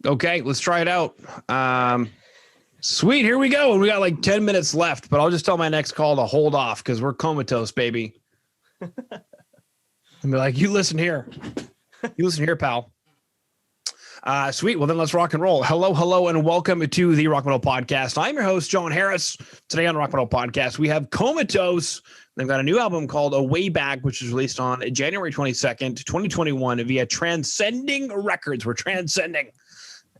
Okay, let's try it out. Sweet, here we go. We got like 10 minutes left, but I'll just tell my next call to hold off because we're comatose, baby. And be like, you listen here. You listen here, pal. Sweet. Well, then let's rock and roll. Hello, and welcome to the Rock Metal Podcast. I'm your host, John Harris. Today on the Rock Metal Podcast, we have Comatose. They've got a new album called A Way Back, which was released on January 22nd, 2021 via Transcending Records. We're transcending.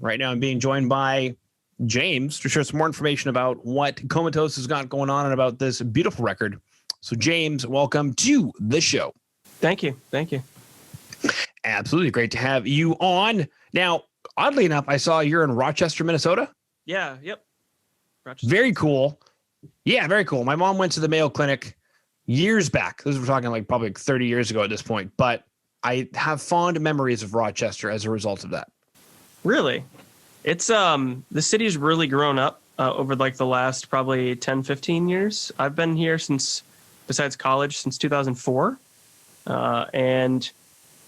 Right now, I'm being joined by James to share some more information about what Comatose has got going on and about this beautiful record. So, James, welcome to the show. Thank you. Thank you. Absolutely. Great to have you on. Now, oddly enough, I saw you're in Rochester, Minnesota. Yeah. Yep. Rochester. Very cool. Yeah, very cool. My mom went to the Mayo Clinic years back. We're talking like probably 30 years ago at this point, but I have fond memories of Rochester as a result of that. Really? It's the city's really grown up over like the last probably 10, 15 years. I've been here besides college, since 2004. And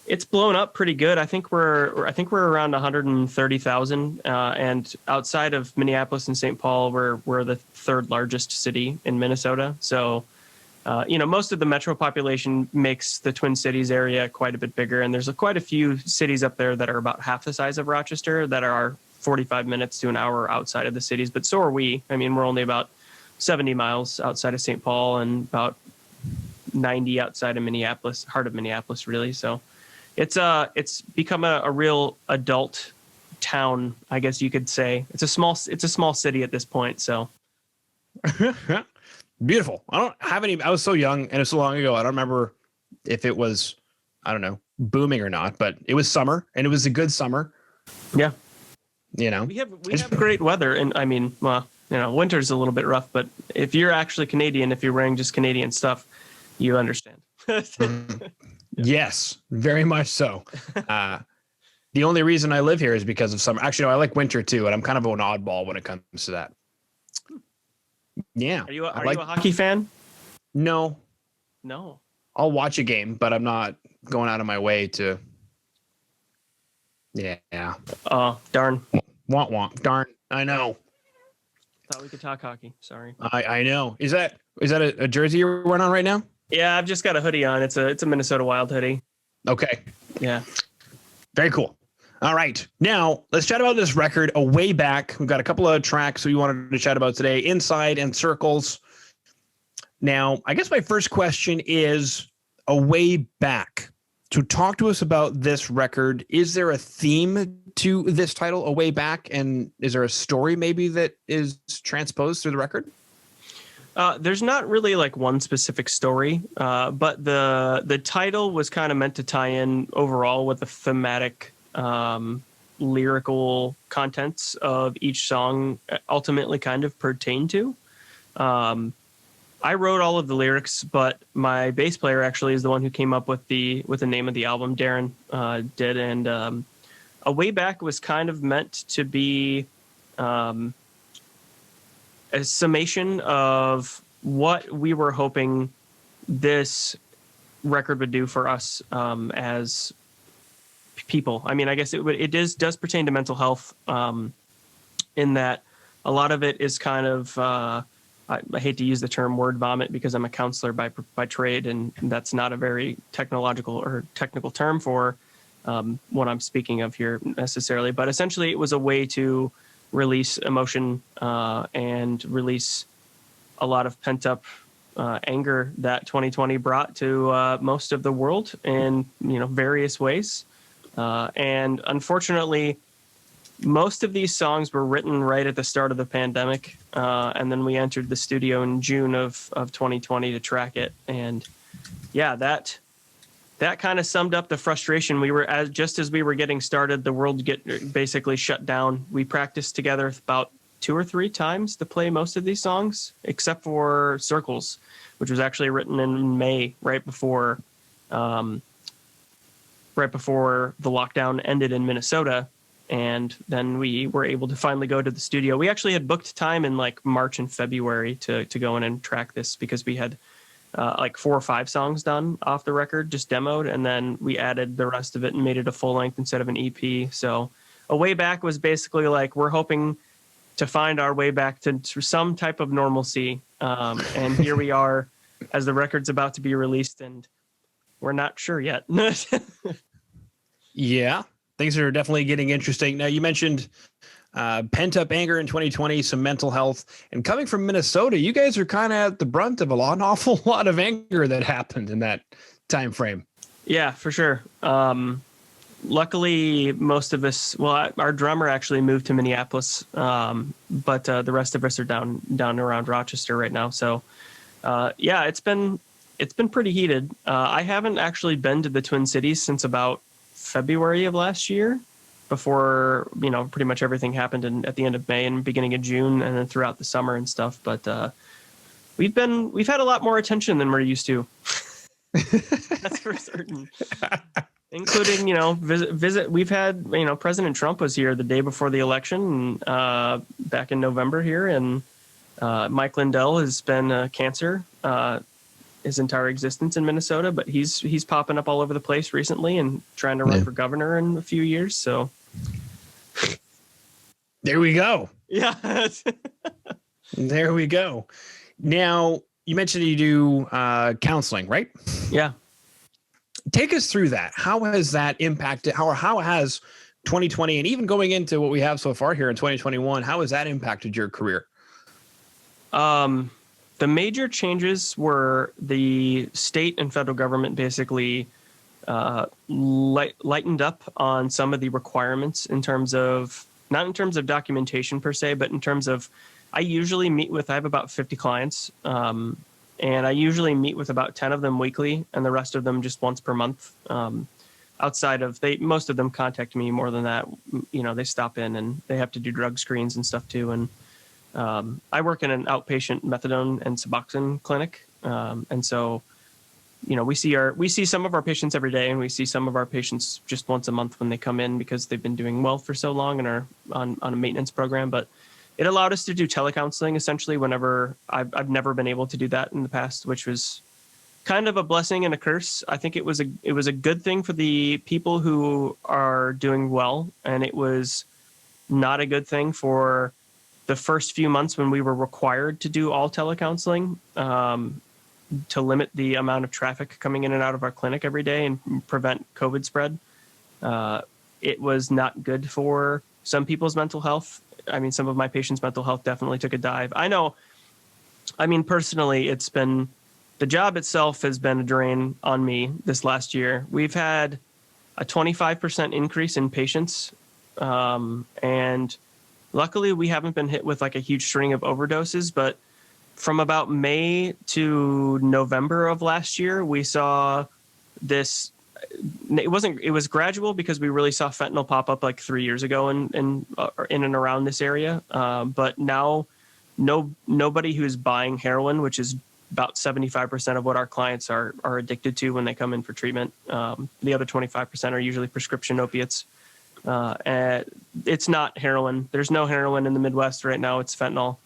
it's blown up pretty good. I think we're around 130,000. And outside of Minneapolis and St. Paul, we're the third largest city in Minnesota. So, most of the metro population makes the Twin Cities area quite a bit bigger. And there's quite a few cities up there that are about half the size of Rochester that are 45 minutes to an hour outside of the cities. But so are we. I mean, we're only about 70 miles outside of St. Paul and about 90 outside of Minneapolis, heart of Minneapolis, really. So it's become a real adult town, I guess you could say. It's a small city at this point. So beautiful. I don't have any. I was so young and it was so long ago. I don't remember if it was, I don't know, booming or not, but it was summer and it was a good summer. Yeah. We have great weather. And I mean, well, winter's a little bit rough, but if you're actually Canadian, if you're wearing just Canadian stuff, you understand. Yes, very much so. The only reason I live here is because of summer. Actually, no, I like winter too, and I'm kind of an oddball when it comes to that. Yeah. Are you a hockey fan? No. I'll watch a game, but I'm not going out of my way to. Yeah. Oh, darn. Womp. Darn. I know. Thought we could talk hockey. Sorry. I know. Is that a jersey you're wearing on right now? Yeah, I've just got a hoodie on. It's a Minnesota Wild hoodie. Okay. Yeah. Very cool. All right. Now, let's chat about this record, A Way Back. We've got a couple of tracks we wanted to chat about today, Inside and Circles. Now, I guess my first question is A Way Back. To talk to us about this record, is there a theme to this title, A Way Back? And is there a story maybe that is transposed through the record? There's not really like one specific story, but the title was kind of meant to tie in overall with the thematic lyrical contents of each song ultimately kind of pertain to. I wrote all of the lyrics, but my bass player actually is the one who came up with the name of the album. Darren did, and A Way Back was kind of meant to be a summation of what we were hoping this record would do for us as people. I mean, I guess it does pertain to mental health in that a lot of it is kind of I hate to use the term word vomit because I'm a counselor by trade, and that's not a very technical term for what I'm speaking of here necessarily. But essentially, it was a way to release emotion and release a lot of pent up anger that 2020 brought to most of the world in various ways. And unfortunately, most of these songs were written right at the start of the pandemic. And then we entered the studio in June of 2020 to track it. And yeah, that kind of summed up the frustration. We were just as we were getting started, the world basically shut down. We practiced together about 2 or 3 times to play most of these songs, except for Circles, which was actually written in May, right before the lockdown ended in Minnesota. And then we were able to finally go to the studio. We actually had booked time in like March and February to go in and track this because we had like 4 or 5 songs done off the record, just demoed. And then we added the rest of it and made it a full length instead of an EP. So a way back was basically like, we're hoping to find our way back to some type of normalcy. And here we are as the record's about to be released, and we're not sure yet. Yeah, things are definitely getting interesting. Now, you mentioned pent up anger in 2020, some mental health, and coming from Minnesota, you guys are kind of at the brunt of an awful lot of anger that happened in that time frame. Yeah, for sure. Luckily, most of us, well, our drummer actually moved to Minneapolis, but the rest of us are down around Rochester right now. So, yeah, it's been pretty heated. I haven't actually been to the Twin Cities since about February of last year, before, pretty much everything happened at the end of May and beginning of June, and then throughout the summer and stuff. But we've had a lot more attention than we're used to. That's for certain. Including, visit. We've had, President Trump was here the day before the election, back in November here, and Mike Lindell has been cancer his entire existence in Minnesota, but he's popping up all over the place recently and trying to run for governor in a few years. So there we go. Yeah. There we go. Now, you mentioned you do counseling, right? Yeah. Take us through that. How has that impacted, how has 2020 and even going into what we have so far here in 2021, how has that impacted your career? The major changes were the state and federal government basically lightened up on some of the requirements not in terms of documentation per se, but in terms of, I usually I have about 50 clients, and I usually meet with about 10 of them weekly, and the rest of them just once per month. Outside of, most of them contact me more than that. They stop in and they have to do drug screens and stuff too. And I work in an outpatient methadone and Suboxone clinic. And so, we see some of our patients every day, and we see some of our patients just once a month when they come in because they've been doing well for so long and are on a maintenance program. But it allowed us to do telecounseling essentially whenever I've never been able to do that in the past, which was kind of a blessing and a curse. I think it was a good thing for the people who are doing well, and it was not a good thing for the first few months when we were required to do all telecounseling, to limit the amount of traffic coming in and out of our clinic every day and prevent COVID spread. It was not good for some people's mental health. I mean, some of my patients' mental health definitely took a dive. I know, personally, the job itself has been a drain on me this last year. We've had a 25% increase in patients. And luckily we haven't been hit with like a huge string of overdoses, but from about May to November of last year, we saw this. It was gradual because we really saw fentanyl pop up like 3 years ago in and around this area. But now nobody who's buying heroin, which is about 75% of what our clients are addicted to when they come in for treatment. The other 25% are usually prescription opiates. And it's not heroin. There's no heroin in the Midwest right now. It's fentanyl.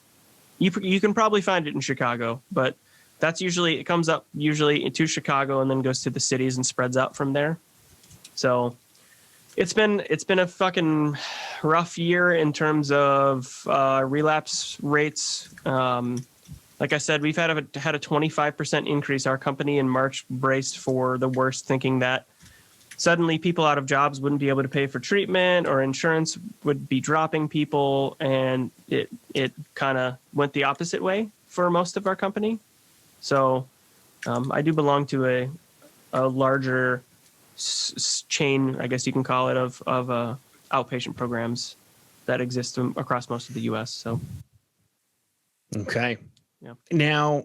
You can probably find it in Chicago, but it comes up usually into Chicago and then goes to the cities and spreads out from there. So it's been a fucking rough year in terms of relapse rates. Like I said, we've had a 25% increase. Our company in March braced for the worst, thinking that suddenly people out of jobs wouldn't be able to pay for treatment, or insurance would be dropping people, and it kind of went the opposite way for most of our company. So I do belong to a larger chain, I guess you can call it, of outpatient programs that exist across most of the U.S. So okay. Yeah. Now,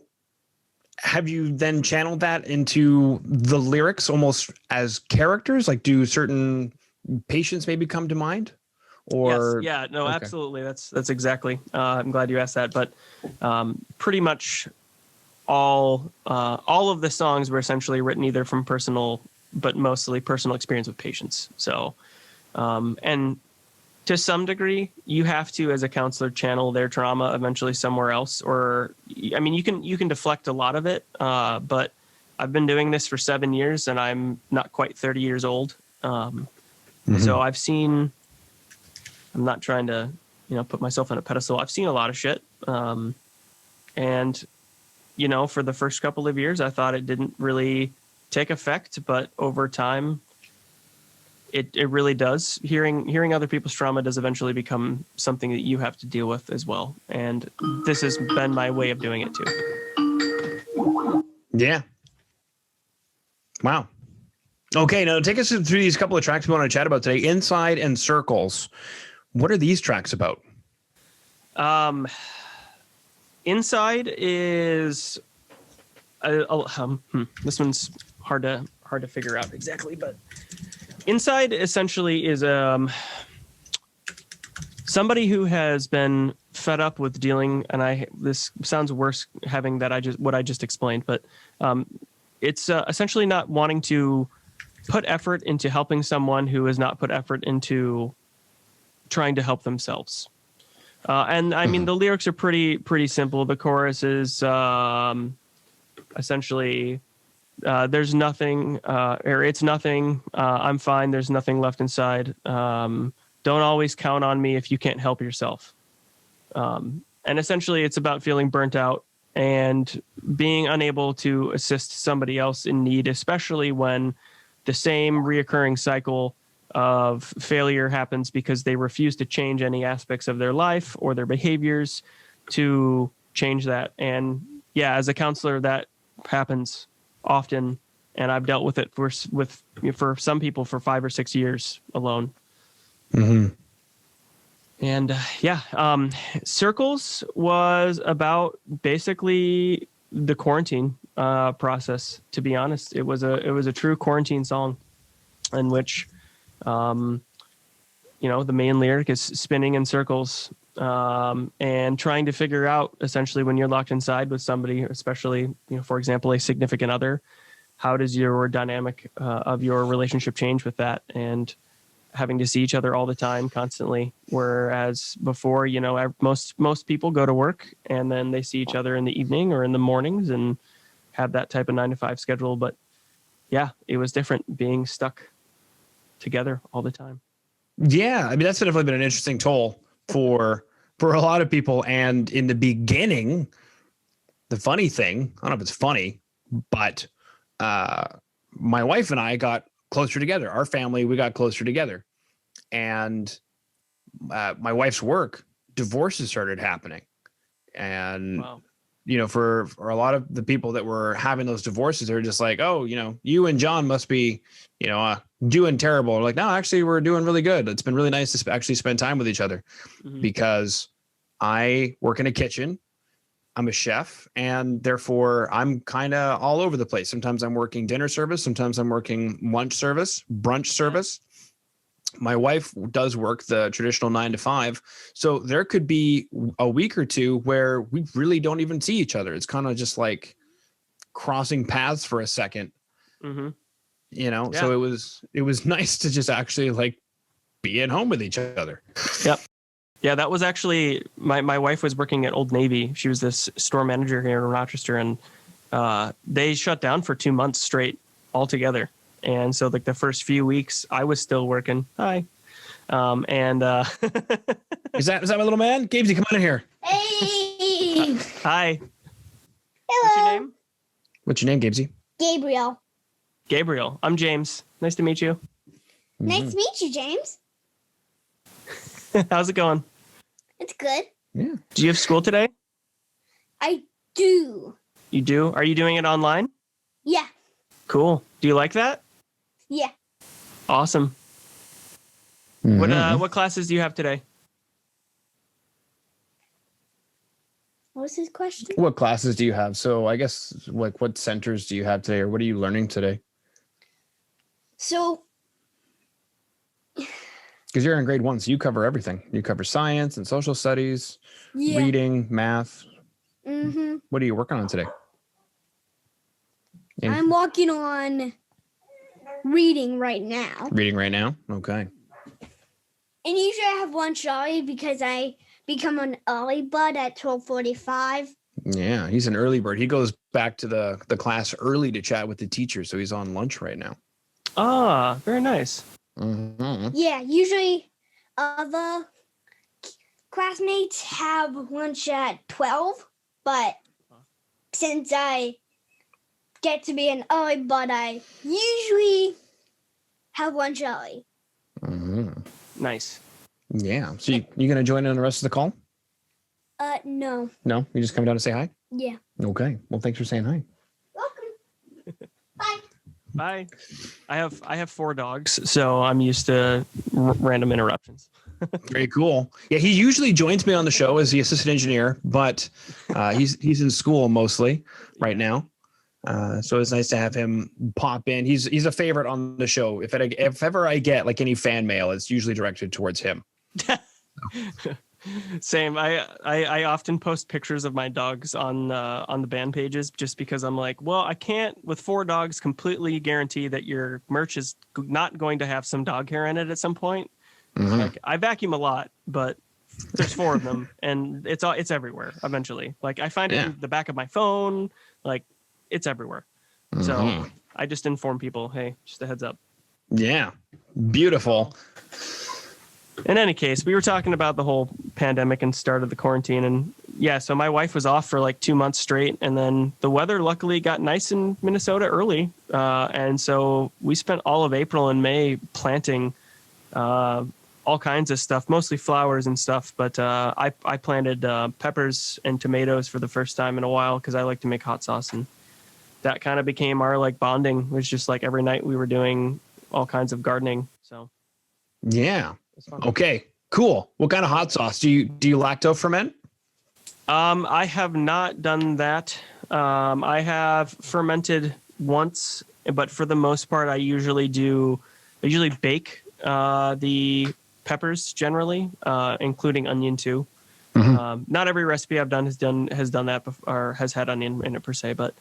have you then channeled that into the lyrics almost as characters? Like, do certain patients maybe come to mind? Or yes, yeah, no, okay. Absolutely. That's exactly. I'm glad you asked that. But pretty much all of the songs were essentially written either from personal, but mostly personal experience with patients. So, and to some degree, you have to, as a counselor, channel their trauma eventually somewhere else. Or, I mean, you can deflect a lot of it, but I've been doing this for 7 years, and I'm not quite 30 years old. So I've seen I'm not trying to, put myself on a pedestal. I've seen a lot of shit. And, for the first couple of years, I thought it didn't really take effect, but over time, it really does. Hearing other people's trauma does eventually become something that you have to deal with as well. And this has been my way of doing it too. Yeah. Wow. Okay, now take us through these couple of tracks we want to chat about today. Inside and Circles. What are these tracks about? Inside is this one's hard to figure out exactly, but Inside essentially is somebody who has been fed up with dealing, and this sounds worse having what I just explained, but it's essentially not wanting to put effort into helping someone who has not put effort into trying to help themselves. And I mean, the lyrics are pretty simple. The chorus is essentially, there's nothing, or it's nothing. I'm fine. There's nothing left inside. Don't always count on me if you can't help yourself. And essentially it's about feeling burnt out and being unable to assist somebody else in need, especially when the same reoccurring cycle of failure happens because they refuse to change any aspects of their life or their behaviors to change that. And yeah, as a counselor, that happens often, and I've dealt with it for some people for 5 or 6 years alone. Mm-hmm. And Circles was about basically the quarantine process. To be honest, it was a true quarantine song, in which, the main lyric is spinning in circles and trying to figure out, essentially, when you're locked inside with somebody, especially, for example, a significant other, how does your dynamic of your relationship change with that? And having to see each other all the time, constantly. Whereas before, most people go to work and then they see each other in the evening or in the mornings and have that type of 9-to-5 schedule. But yeah, it was different being stuck together all the time. Yeah, I mean, that's definitely been an interesting toll for a lot of people. And in the beginning, the funny thing, I don't know if it's funny, but my wife and I got closer together. Our family, we got closer together. And my wife's work, divorces started happening. And, Wow. For a lot of the people that were having those divorces, they were just like, oh, you and John must be, doing terrible. Or like, no, actually, we're doing really good. It's been really nice to actually spend time with each other, because I work in a kitchen. I'm a chef, and therefore I'm kind of all over the place. Sometimes I'm working dinner service. Sometimes I'm working lunch service, brunch service. My wife does work the traditional 9-to-5. So there could be a week or two where we really don't even see each other. It's kind of just like crossing paths for a second, Yeah. So it was nice to just actually like be at home with each other. Yep. Yeah, that was actually my wife was working at Old Navy. She was this store manager here in Rochester, and they shut down for 2 months straight altogether. And so like the first few weeks I was still working. Hi. And Is that my little man? Gabesy, come on in here. Hey. Hi. Hello. What's your name? What's your name, Gabesy? Gabriel. Gabriel. I'm James. Nice to meet you. Nice to meet you, James. How's it going? It's good. Yeah. Do you have school today? I do. You do? Are you doing it online? Yeah. Cool. Do you like that? Yeah. Awesome. What classes do you have today? What was his question? What classes do you have? So I guess like what centers do you have today, or what are you learning today? So, Because you're in grade 1, so you cover everything. You cover science and social studies, yeah. reading, math. Mm-hmm. What are you working on today? I'm working on reading right now. Reading right now? Okay. And usually I have lunch early because I become an early bud at 12:45. Yeah, he's an early bird. He goes back to the class early to chat with the teacher, so he's on lunch right now. Ah, very nice. Mm-hmm. Yeah, usually other classmates have lunch at 12, but since I get to be an early bird, I usually have lunch early. Nice. Yeah. So you going to join in on the rest of the call? No. No? You just come down to say hi? Yeah. Okay. Well, thanks for saying hi. Welcome. Bye. Bye. I have 4 dogs, so I'm used to random interruptions. Very cool. Yeah, he usually joins me on the show as the assistant engineer, but he's in school mostly right now. So it's nice to have him pop in. He's a favorite on the show. If ever I get like any fan mail, it's usually directed towards him. Same. I often post pictures of my dogs on the band pages just because I'm like, well, I can't with 4 dogs completely guarantee that your merch is not going to have some dog hair in it at some point. Like I vacuum a lot, but there's 4 of them, and it's everywhere eventually. Like I find it in the back of my phone, like it's everywhere. So I just inform people, hey, just a heads up. Yeah, beautiful. In any case, we were talking about the whole pandemic and start of the quarantine, and yeah, so my wife was off for like 2 months straight, and then the weather luckily got nice in Minnesota early, and so we spent all of April and May planting all kinds of stuff, mostly flowers and stuff. But I planted peppers and tomatoes for the first time in a while because I like to make hot sauce, and that kind of became our like bonding. It was just like every night we were doing all kinds of gardening. So yeah, it's fun. Okay, cool. What kind of hot sauce do you lacto ferment? I have not done that. I have fermented once, but for the most part, I usually bake the peppers generally, including onion too. Not every recipe I've done has done that or has had onion in it per se, but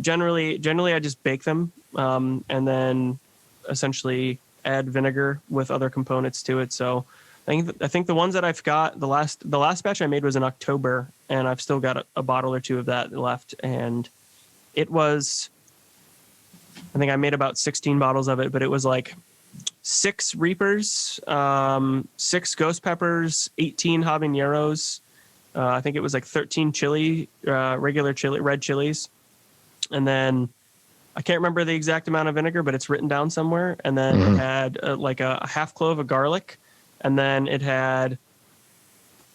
generally I just bake them and then essentially add vinegar with other components to it. So I think the ones that I've got, the last batch I made was in October, and I've still got a bottle or 2 of that left, and it was, I think I made about 16 bottles of it, but it was like 6 Reapers, 6 ghost peppers, 18 habaneros. I think it was like 13 regular chili, red chilies. And then I can't remember the exact amount of vinegar, but it's written down somewhere. And then it had like a half clove of garlic. And then it had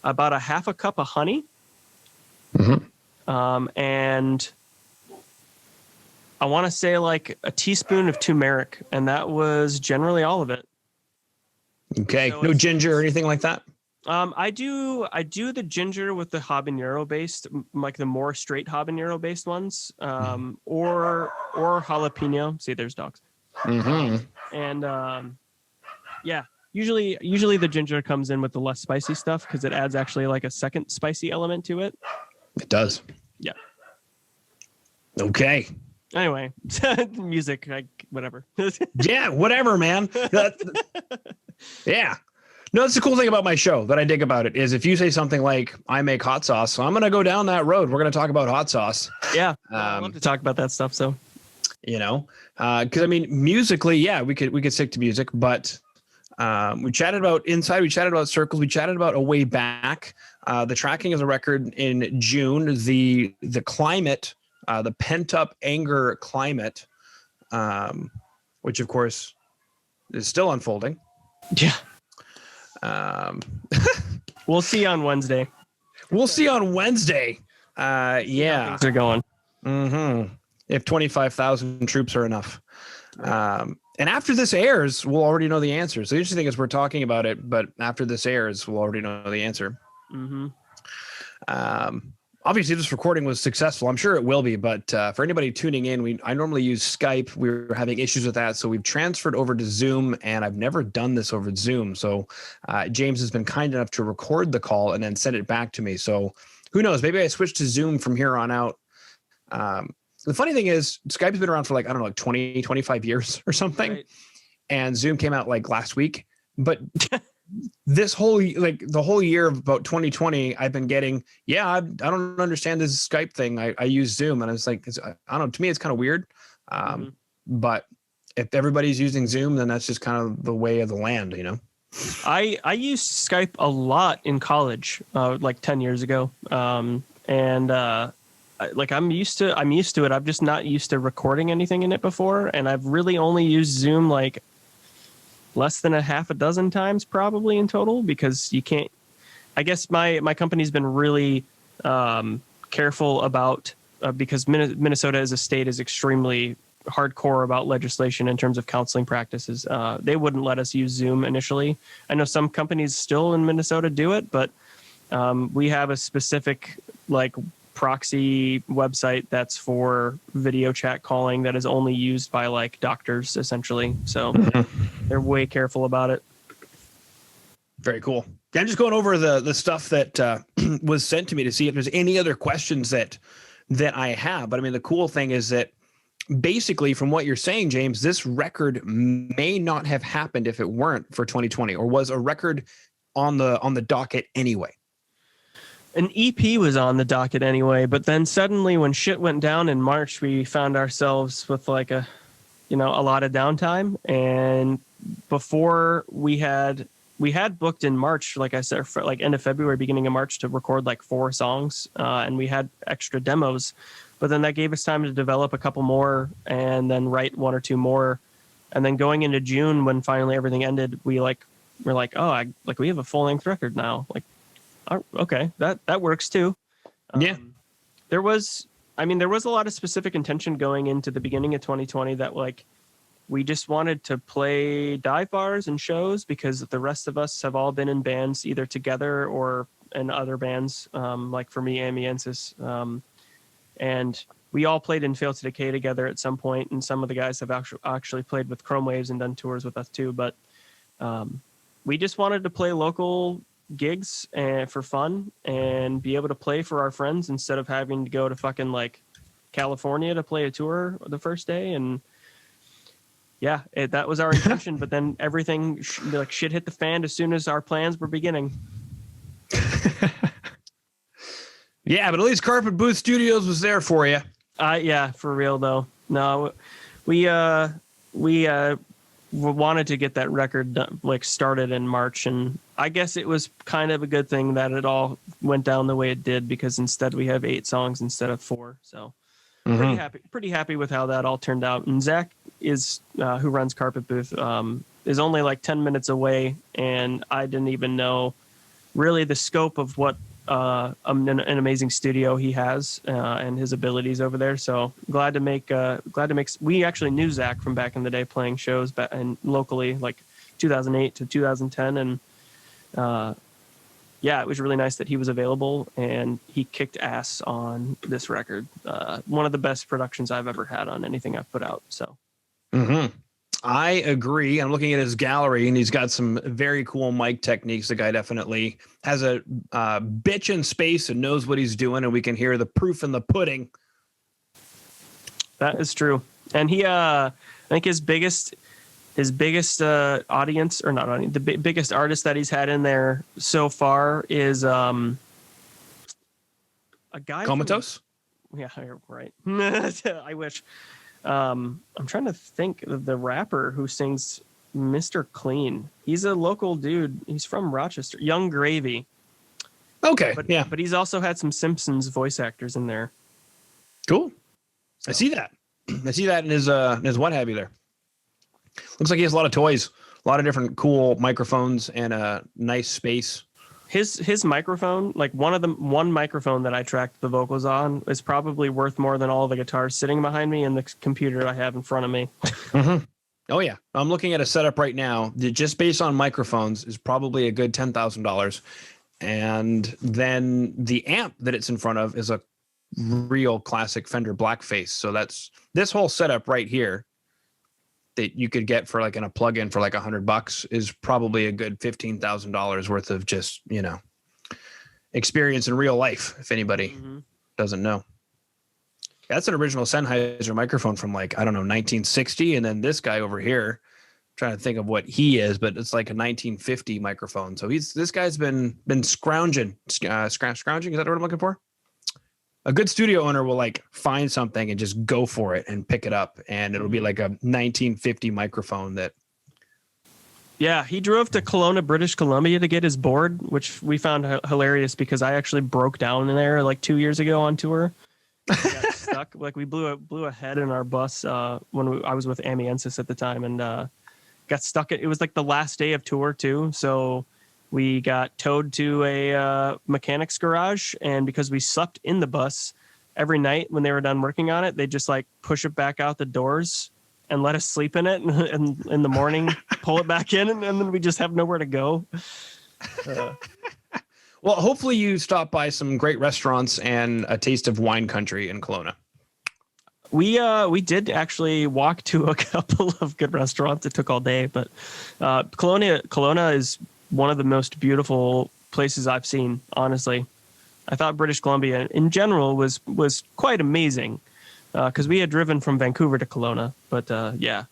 about a half a cup of honey. And I want to say like a teaspoon of turmeric, and that was generally all of it. Okay, So no ginger or anything like that? I do the ginger with the habanero based, like the more straight habanero based ones, or jalapeno. See, there's dogs. And yeah, usually the ginger comes in with the less spicy stuff because it adds actually like a second spicy element to it. It does. Yeah. Okay. Anyway, music, like whatever. Yeah, whatever, man. Yeah. No, that's the cool thing about my show that I dig about it is if you say something like, I make hot sauce, so I'm going to go down that road. We're going to talk about hot sauce. Yeah. I love to talk about that stuff. So, you know, because I mean, musically, yeah, we could stick to music, but we chatted about Inside, we chatted about Circles, we chatted about A Way Back, the tracking of the record in June, the climate, the pent up anger climate, which of course is still unfolding. Yeah. We'll see on Wednesday. We'll see on Wednesday. Yeah. Things are going. If 25,000 troops are enough. And after this airs, we'll already know the answer. So the interesting thing is we're talking about it, but after this airs, we'll already know the answer. Obviously, this recording was successful. I'm sure it will be, but for anybody tuning in, I normally use Skype. We were having issues with that, so we've transferred over to Zoom, and I've never done this over Zoom. So James has been kind enough to record the call and then send it back to me. So who knows? Maybe I switch to Zoom from here on out. The funny thing is Skype's been around for like, I don't know, like 20, 25 years or something. Right. And Zoom came out like last week. But this the whole year of about 2020, I've been getting, I don't understand this Skype thing. I use Zoom. And I was like, I don't know, to me, it's kind of weird. But if everybody's using Zoom, then that's just kind of the way of the land, you know? I used Skype a lot in college, like 10 years ago. Like I'm used to it. I'm just not used to recording anything in it before. And I've really only used Zoom like less than a half a dozen times probably in total, because you can't, I guess my company's been really careful about, because Minnesota as a state is extremely hardcore about legislation in terms of counseling practices. They wouldn't let us use Zoom initially. I know some companies still in Minnesota do it, but we have a specific like proxy website that's for video chat calling that is only used by like doctors essentially. So they're way careful about it. Very cool. I'm just going over the stuff that was sent to me to see if there's any other questions that I have. But I mean, the cool thing is that basically from what you're saying, James, this record may not have happened if it weren't for 2020, or was a record on the docket anyway. An EP was on the docket anyway, but then suddenly when shit went down in March, we found ourselves with like a lot of downtime. And before we had booked in March, like I said, for like end of February, beginning of March, to record like 4 songs, and we had extra demos, but then that gave us time to develop a couple more and then write 1 or 2 more. And then going into June, when finally everything ended, we're like, oh, we have a full length record now. Like, okay, that works too. Yeah. There was a lot of specific intention going into the beginning of 2020 that like we just wanted to play dive bars and shows, because the rest of us have all been in bands either together or in other bands. Like for me, Amiensis, and we all played in Fail to Decay together at some point, and some of the guys have actually played with Chrome Waves and done tours with us too. But we just wanted to play local gigs and for fun and be able to play for our friends instead of having to go to fucking like California to play a tour the first day. And yeah, that was our intention. But then everything shit hit the fan as soon as our plans were beginning. Yeah, but at least Carpet Booth Studios was there for you. Yeah, for real though. No, we wanted to get that record done, like started in March, and I guess it was kind of a good thing that it all went down the way it did, because instead we have 8 songs instead of 4. So pretty happy with how that all turned out. And Zach is who runs Carpet Booth is only like 10 minutes away, and I didn't even know really the scope of what an amazing studio he has and his abilities over there. So glad to make. We actually knew Zach from back in the day playing shows and locally, like 2008 to 2010, and yeah, it was really nice that he was available, and he kicked ass on this record. One of the best productions I've ever had on anything I've put out. So. I agree. I'm looking at his gallery, and he's got some very cool mic techniques. The guy definitely has a bitch in space and knows what he's doing, and we can hear the proof in the pudding. That is true. And he, I think his biggest audience, or not audience, the biggest artist that he's had in there so far is a guy. Comatose? Yeah, right. I wish. I'm trying to think of the rapper who sings Mr. Clean. He's a local dude. He's from Rochester. Young Gravy. Okay, yeah. But he's also had some Simpsons voice actors in there. Cool. So. I see that. I see that in his what have you there. Looks like he has a lot of toys, a lot of different cool microphones, and a nice space. His microphone, like one microphone that I tracked the vocals on, is probably worth more than all the guitars sitting behind me and the computer I have in front of me. Oh yeah, I'm looking at a setup right now that just based on microphones is probably a good $10,000, and then the amp that it's in front of is a real classic Fender Blackface. So that's this whole setup right here that you could get for like in a plug-in for like $100 is probably a good $15,000 worth of just, experience in real life. If anybody doesn't know, that's an original Sennheiser microphone from like, I don't know, 1960. And then this guy over here, I'm trying to think of what he is, but it's like a 1950 microphone. So this guy's been scrounging. Scrounging. Is that what I'm looking for? A good studio owner will like find something and just go for it and pick it up, and it'll be like a 1950 microphone that Yeah, he drove to Kelowna, British Columbia to get his board, which we found hilarious because I actually broke down in there like 2 years ago on tour. We got stuck. Like we blew a head in our bus when I was with Amiensis at the time, and got stuck. It was like the last day of tour too, so we got towed to a mechanic's garage, and because we slept in the bus every night when they were done working on it, they just like push it back out the doors and let us sleep in it, and in the morning pull it back in, and then we just have nowhere to go. Well, hopefully you stop by some great restaurants and a taste of wine country in Kelowna. We did actually walk to a couple of good restaurants. It took all day, but Kelowna is one of the most beautiful places I've seen, honestly. I thought British Columbia in general was quite amazing because we had driven from Vancouver to Kelowna, but yeah,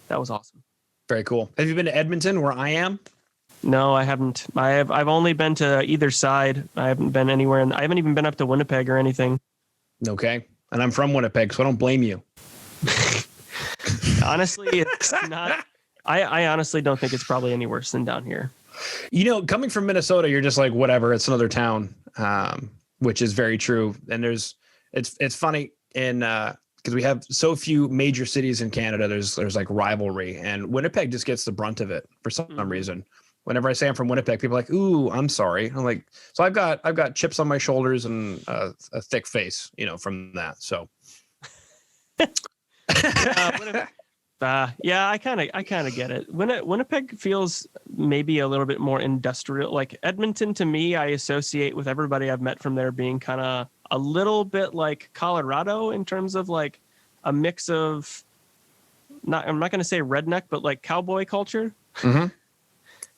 that was awesome. Very cool. Have you been to Edmonton, where I am? No, I haven't. I've only been to either side. I haven't been anywhere, and I haven't even been up to Winnipeg or anything. Okay. And I'm from Winnipeg, so I don't blame you. Honestly, it's not. I honestly don't think it's probably any worse than down here. You know, coming from Minnesota, you're just like, whatever, it's another town, which is very true. And it's funny because we have so few major cities in Canada. There's like rivalry, and Winnipeg just gets the brunt of it for some reason. Whenever I say I'm from Winnipeg, people are like, "Ooh, I'm sorry." I'm like, so I've got chips on my shoulders and a thick face, from that. So, yeah, I kind of get it. Winnipeg feels maybe a little bit more industrial. Like Edmonton, to me, I associate with everybody I've met from there being kind of a little bit like Colorado in terms of like a mix of I'm not going to say redneck, but like cowboy culture. Mm-hmm.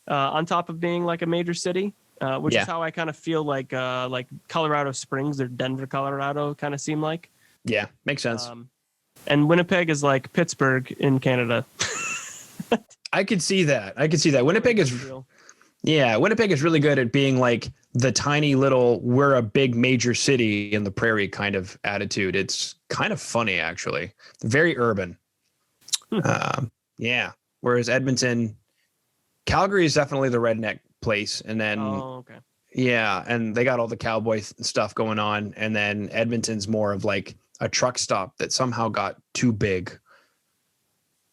On top of being like a major city, which is how I kind of feel like Colorado Springs or Denver, Colorado kind of seem like. Yeah, makes sense. And Winnipeg is like Pittsburgh in Canada. I could see that. Winnipeg is really good at being like the tiny little, we're a big major city in the prairie kind of attitude. It's kind of funny, actually. Very urban. Yeah. Whereas Edmonton, Calgary is definitely the redneck place. And then, yeah, and they got all the cowboy stuff going on. And then Edmonton's more of like a truck stop that somehow got too big.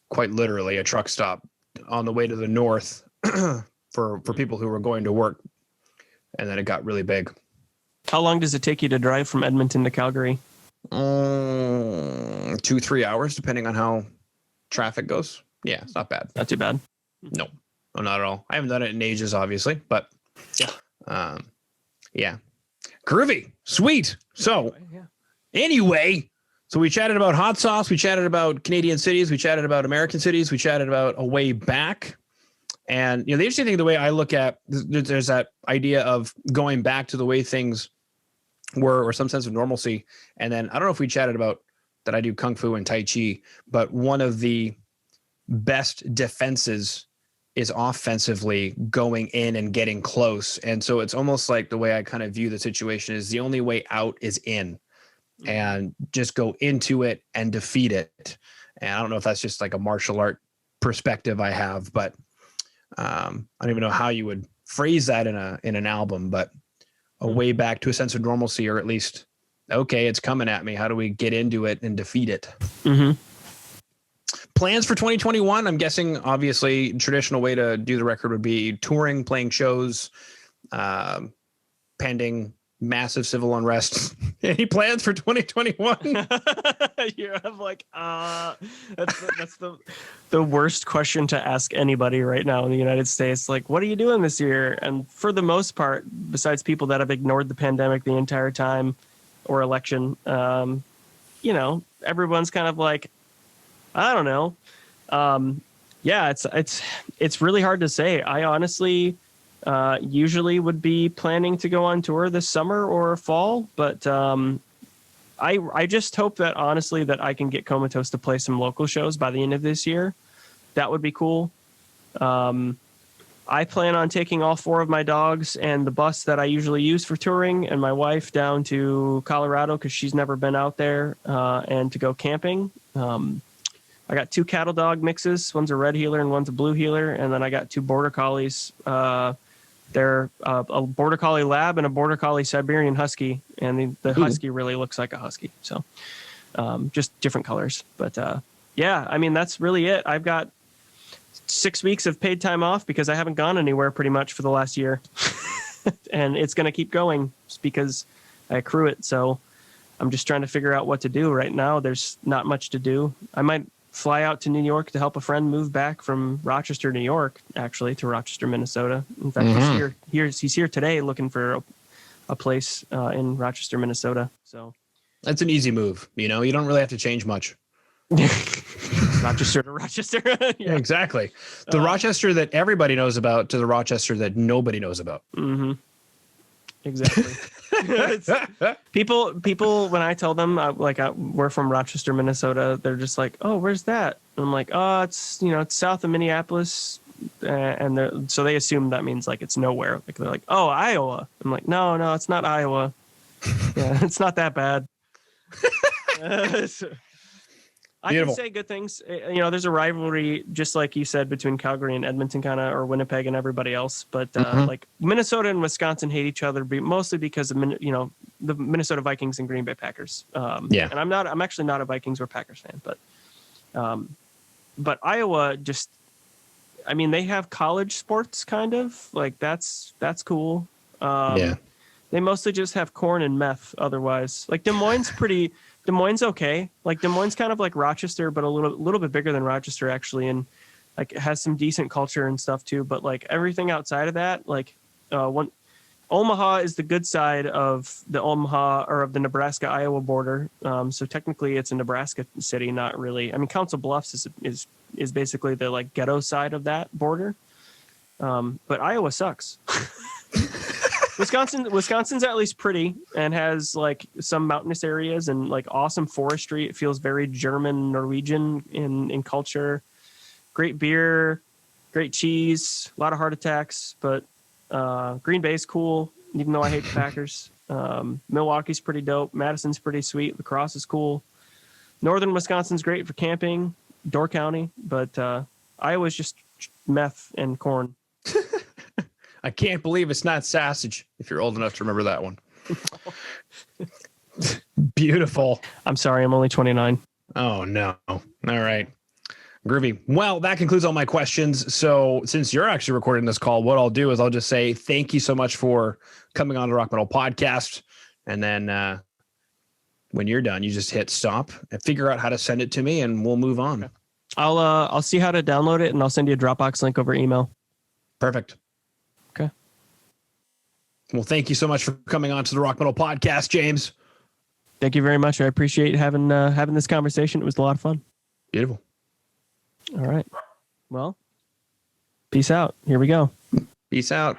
Quite literally a truck stop on the way to the north for people who were going to work. And then it got really big. How long does it take you to drive from Edmonton to Calgary? 2-3 hours, depending on how traffic goes. Yeah, it's not bad. Not too bad. No, not at all. I haven't done it in ages, obviously, but yeah. Groovy. Sweet. So anyway, so we chatted about hot sauce. We chatted about Canadian cities. We chatted about American cities. We chatted about a way back. And, the interesting thing, the way I look at, there's that idea of going back to the way things were or some sense of normalcy. And then I don't know if we chatted about that I do Kung Fu and Tai Chi, but one of the best defenses is offensively going in and getting close. And so it's almost like the way I kind of view the situation is the only way out is in, and just go into it and defeat it. And I don't know if that's just like a martial art perspective I have, but I don't even know how you would phrase that in an album, but a way back to a sense of normalcy, or at least, okay, it's coming at me. How do we get into it and defeat it? Mm-hmm. Plans for 2021, I'm guessing, obviously, traditional way to do the record would be touring, playing shows, pending massive civil unrest. Any plans for 2021? You have like, that's the worst question to ask anybody right now in the United States. Like, what are you doing this year? And for the most part, besides people that have ignored the pandemic the entire time or election, everyone's kind of like, I don't know. Yeah, it's really hard to say. I honestly usually would be planning to go on tour this summer or fall, but I just hope that honestly that I can get Comatose to play some local shows by the end of this year. That would be cool. I plan on taking all 4 of my dogs and the bus that I usually use for touring and my wife down to Colorado because she's never been out there, and to go camping. I got 2 cattle dog mixes. One's a red heeler and one's a blue heeler. And then I got 2 border collies. They're a border collie lab and a border collie Siberian husky. And the husky really looks like a husky. So just different colors. But yeah, I mean, that's really it. I've got 6 weeks of paid time off because I haven't gone anywhere pretty much for the last year. And it's going to keep going just because I accrue it. So I'm just trying to figure out what to do right now. There's not much to do. I might fly out to New York to help a friend move back from Rochester, New York, actually, to Rochester, Minnesota. In fact, he's here today looking for a place in Rochester, Minnesota. So that's an easy move. You know, you don't really have to change much. Rochester to Rochester. Yeah, exactly. The Rochester that everybody knows about to the Rochester that nobody knows about. Mm-hmm. Exactly. people when I tell them we're from Rochester, Minnesota, they're just like, oh, where's that? And I'm like, oh, it's south of Minneapolis, and so they assume that means like it's nowhere. Like they're like, oh, Iowa. I'm like, no, it's not Iowa. Yeah, it's not that bad. I can say good things. There's a rivalry, just like you said, between Calgary and Edmonton, or Winnipeg and everybody else. But like Minnesota and Wisconsin hate each other, mostly because of the Minnesota Vikings and Green Bay Packers. Yeah. And I'm actually not a Vikings or Packers fan, but Iowa just, I mean, they have college sports kind of like that's cool. Yeah. They mostly just have corn and meth. Otherwise, like Des Moines okay. Like Des Moines kind of like Rochester, but a little bit bigger than Rochester actually, and like it has some decent culture and stuff too. But like everything outside of that, like Omaha is the good side of the Omaha or of the Nebraska-Iowa border. So technically it's a Nebraska city, not really. I mean, Council Bluffs is basically the like ghetto side of that border. But Iowa sucks. Wisconsin's at least pretty and has like some mountainous areas and like awesome forestry. It feels very German, Norwegian in culture. Great beer, great cheese, a lot of heart attacks, but Green Bay's cool, even though I hate the Packers. Milwaukee's pretty dope. Madison's pretty sweet. La Crosse is cool. Northern Wisconsin's great for camping, Door County, but Iowa's just meth and corn. I can't believe it's not Sausage, if you're old enough to remember that one. Beautiful. I'm sorry, I'm only 29. Oh, no. All right. Groovy. Well, that concludes all my questions. So since you're actually recording this call, what I'll do is I'll just say thank you so much for coming on the Rock Metal Podcast. And then when you're done, you just hit stop and figure out how to send it to me and we'll move on. Okay. I'll see how to download it and I'll send you a Dropbox link over email. Perfect. Okay. Well, thank you so much for coming on to the Rock Metal Podcast, James. Thank you very much. I appreciate having this conversation. It was a lot of fun. Beautiful. All right. Well, peace out. Here we go. Peace out.